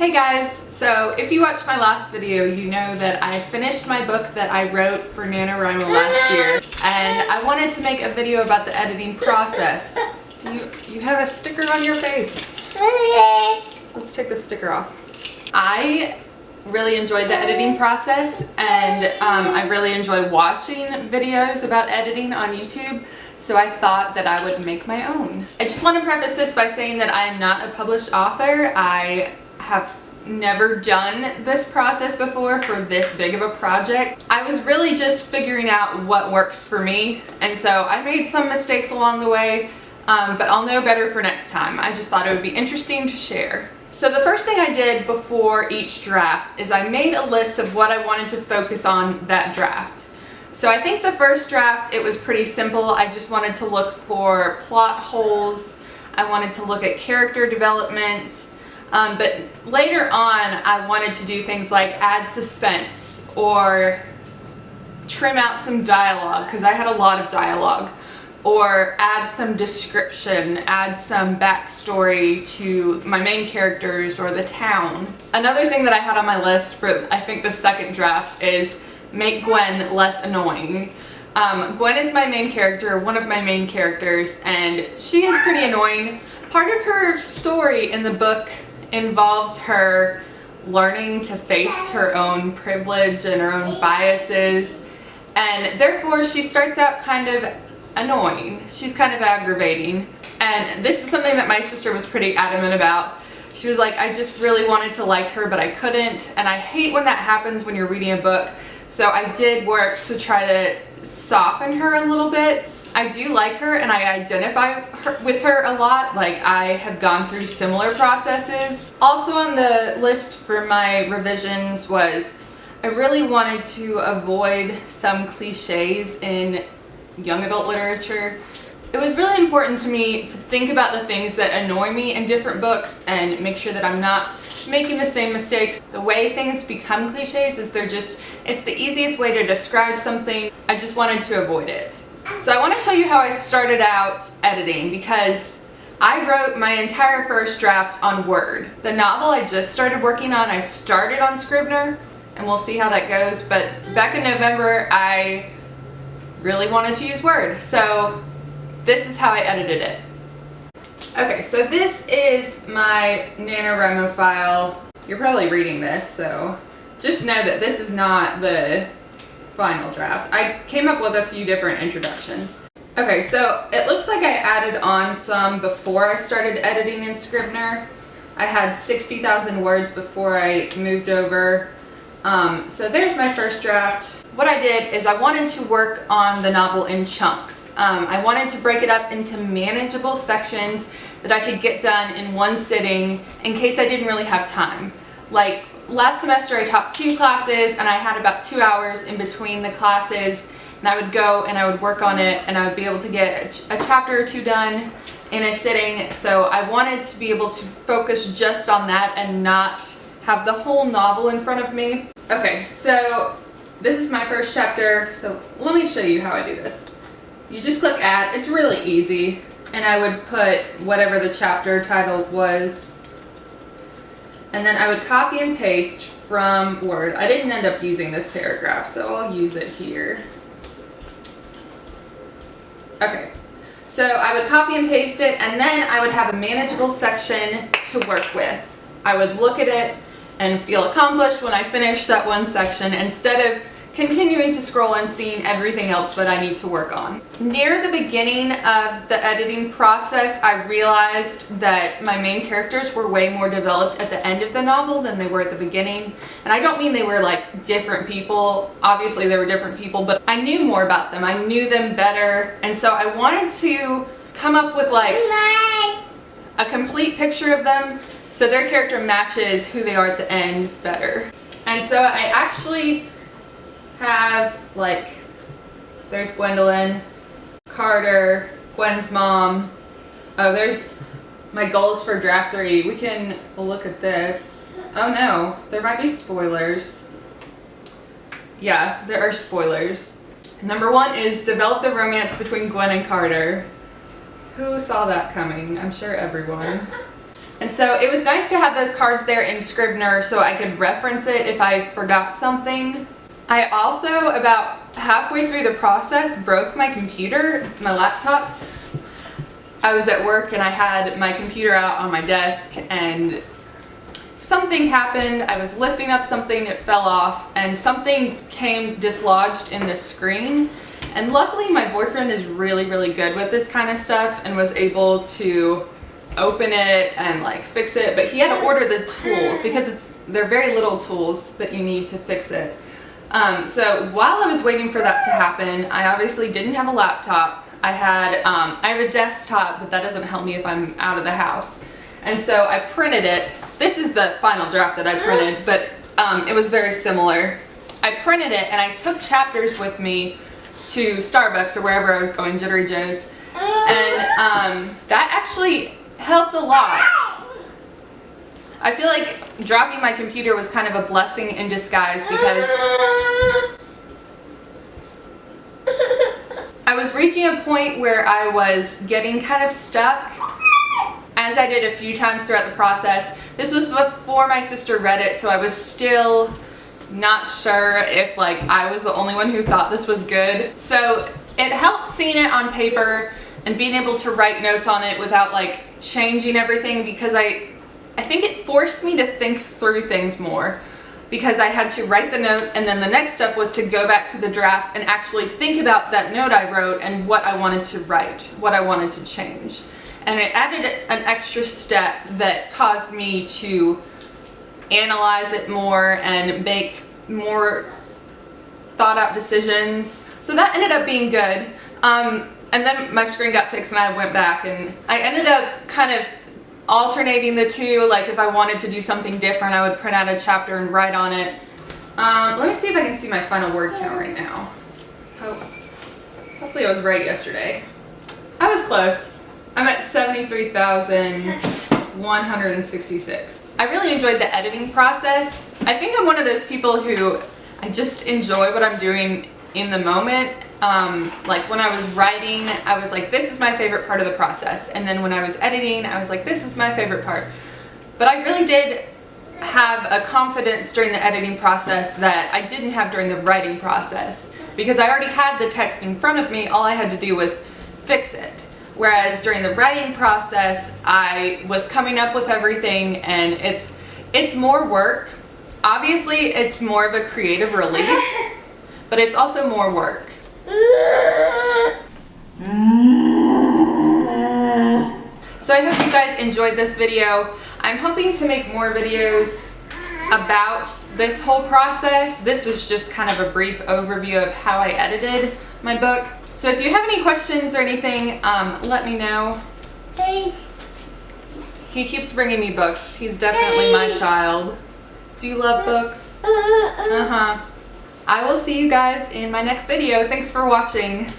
Hey guys, so if you watched my last video, you know that I finished my book that I wrote for NaNoWriMo last year, and I wanted to make a video about the editing process. You have a sticker on your face. Let's take the sticker off. I really enjoyed the editing process, and I really enjoy watching videos about editing on YouTube, so I thought that I would make my own. I just want to preface this by saying that I am not a published author. I have never done this process before for this big of a project. I was really just figuring out what works for me, and so I made some mistakes along the way, but I'll know better for next time. I just thought it would be interesting to share. So the first thing I did before each draft is I made a list of what I wanted to focus on that draft. So I think the first draft, it was pretty simple. I just wanted to look for plot holes. I wanted to look at character development. But later on, I wanted to do things like add suspense or trim out some dialogue, because I had a lot of dialogue, or add some description, add some backstory to my main characters or the town. Another thing that I had on my list for, I think, the second draft is make Gwen less annoying. Gwen is my main character, one of my main characters, and she is pretty annoying. Part of her story in the book involves her learning to face her own privilege and her own biases, and therefore she starts out kind of annoying. She's kind of aggravating, and this is something that my sister was pretty adamant about. She was like, I just really wanted to like her, but I couldn't, and I hate when that happens when you're reading a book, so I did work to try to soften her a little bit. I do like her, and I identify with her a lot. Like, I have gone through similar processes. Also on the list for my revisions was I really wanted to avoid some cliches in young adult literature. It was really important to me to think about the things that annoy me in different books and make sure that I'm not making the same mistakes. The way things become cliches is it's the easiest way to describe something. I just wanted to avoid it. So I want to show you how I started out editing, because I wrote my entire first draft on Word. The novel I just started working on, I started on Scrivener, and we'll see how that goes, but back in November I really wanted to use Word, so this is how I edited it. Okay, so this is my NaNoWriMo file. You're probably reading this, so just know that this is not the final draft. I came up with a few different introductions. Okay, so it looks like I added on some before I started editing in Scrivener. I had 60,000 words before I moved over. So there's my first draft. What I did is I wanted to work on the novel in chunks. I wanted to break it up into manageable sections that I could get done in one sitting in case I didn't really have time. Like last semester I taught 2 classes, and I had about 2 hours in between the classes, and I would go and I would work on it, and I would be able to get a chapter or 2 done in a sitting. So I wanted to be able to focus just on that and not have the whole novel in front of me. Okay, so this is my first chapter, so let me show you how I do this. You just click add, it's really easy, and I would put whatever the chapter title was, and then I would copy and paste from Word. I didn't end up using this paragraph, so I'll use it here. Okay, so I would copy and paste it, and then I would have a manageable section to work with. I would look at it and feel accomplished when I finished that one section, instead of continuing to scroll and seeing everything else that I need to work on. Near the beginning of the editing process, I realized that my main characters were way more developed at the end of the novel than they were at the beginning. And I don't mean they were like different people. Obviously they were different people, but I knew more about them. I knew them better. And so I wanted to come up with like a complete picture of them so their character matches who they are at the end better. And so I actually have, like, there's Gwendolyn, Carter, Gwen's mom. Oh, there's my goals for draft 3. We can look at this. Oh no, there might be spoilers. Yeah, there are spoilers. Number 1 is develop the romance between Gwen and Carter. Who saw that coming? I'm sure everyone. And so it was nice to have those cards there in Scrivener so I could reference it if I forgot something. I also, about halfway through the process, broke my computer, my laptop. I was at work and I had my computer out on my desk and something happened. I was lifting up something, it fell off, and something came dislodged in the screen. And luckily my boyfriend is really, really good with this kind of stuff and was able to open it and like fix it, but he had to order the tools because they're very little tools that you need to fix it. So while I was waiting for that to happen, I obviously didn't have a laptop. I have a desktop, but that doesn't help me if I'm out of the house. And so I printed it. This is the final draft that I printed, but it was very similar. I printed it and I took chapters with me to Starbucks or wherever I was going, Jittery Joe's, and that actually helped a lot. I feel like dropping my computer was kind of a blessing in disguise because I was reaching a point where I was getting kind of stuck, as I did a few times throughout the process. This was before my sister read it, so I was still not sure if like I was the only one who thought this was good. So it helped seeing it on paper and being able to write notes on it without like changing everything, because I think it forced me to think through things more, because I had to write the note and then the next step was to go back to the draft and actually think about that note I wrote and what I wanted to write, what I wanted to change. And it added an extra step that caused me to analyze it more and make more thought out decisions. So that ended up being good. And then my screen got fixed and I went back and I ended up kind of alternating the two. Like if I wanted to do something different, I would print out a chapter and write on it. Let me see if I can see my final word count right now. Hopefully I was right yesterday. I was close. I'm at 73,166. I really enjoyed the editing process. I think I'm one of those people who I just enjoy what I'm doing in the moment. Like when I was writing, I was like, this is my favorite part of the process. And then when I was editing, I was like, this is my favorite part. But I really did have a confidence during the editing process that I didn't have during the writing process, because I already had the text in front of me. All I had to do was fix it. Whereas during the writing process, I was coming up with everything, and it's more work. Obviously, it's more of a creative release, but it's also more work. So I hope you guys enjoyed this video. I'm hoping to make more videos about this whole process. This was just kind of a brief overview of how I edited my book. So if you have any questions or anything, let me know. He keeps bringing me books. He's definitely my child. Do you love books? I will see you guys in my next video. Thanks for watching.